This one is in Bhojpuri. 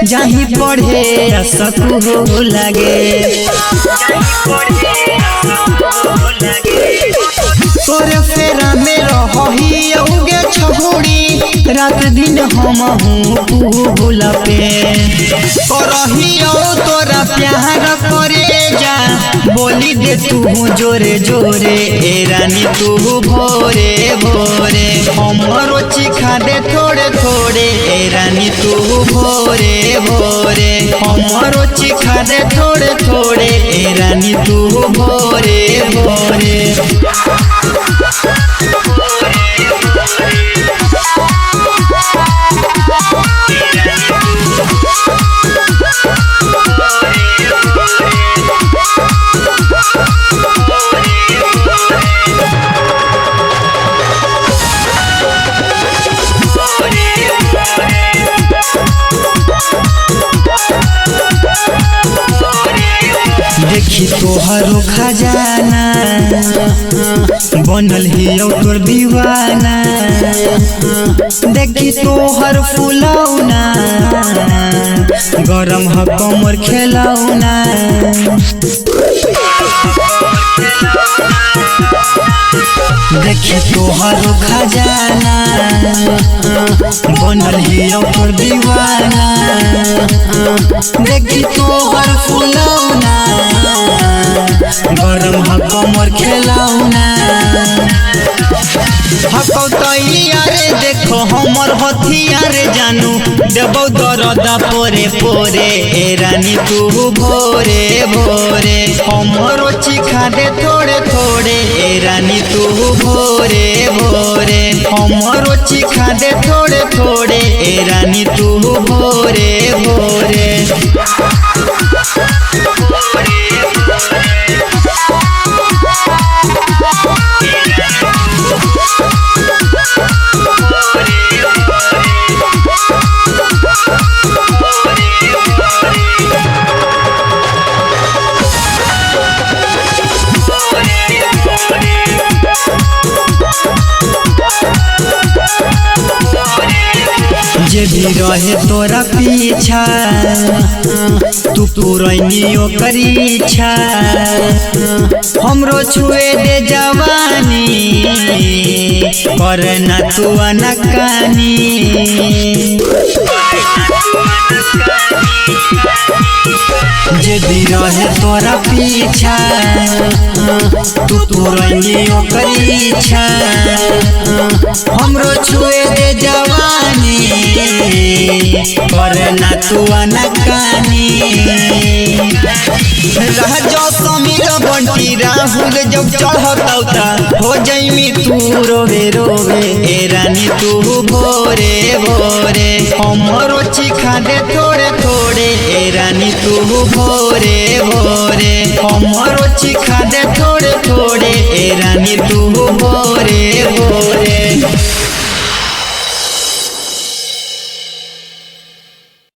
जाही पढ़े सकू लगे। तोरे फेरा में रही औगे छहुड़ी रात दिन हम भूल पे करहियो तोरा प्यार करे जा बोली दे तू जोरे जोरे ए रानी तू भोरे भोरे हमरो चिखा दे थोड़े थोड़े ए रानी तू भोरे भोरे हमरो चिखा दे थोड़े थोड़े ए रानी तू भोरे भोरे। देखी तोहरो खजाना बनल हियो तोर दीवाना देखी तोहर फुलौना गरम ह कमर खेलौना देखी तोहरो खजाना बनल हियो तोर दीवाना देखी तोहर फुलौना गरम ह कमर खेलौना हकौ तैयारे देखो हमर हथियार जानू देबौ दर्द पोरे पोरे ए रानी तू भोरे भोरे हमरो चिखा दे थोड़े थोड़े ए रानी तू भोरे भोरे हमरो चिखा दे थोड़े थोड़े ए रानी तू भोरे भोरे। जे भी रहे तोरा पीछा तू पूरनी ओकर इच्छा हमरो छुए दे जवानी पर ना तू अनकानी जे भी रहे तोरा पीछा तू पूरनी ओकर इच्छा हमरो छुए दे जवानी पर ना तू अनकानी रह जो समीर बंटी राहुल जब चढ़तौता हो जैमी तू रोवे रोवे ए रानी तू भोरे भोरे हमरो चिखा दे थोड़े थोड़े ए रानी तू भोरे भोरे हमरो चिखा दे थोड़े थोड़े ए रानी तू भोरे भोरे।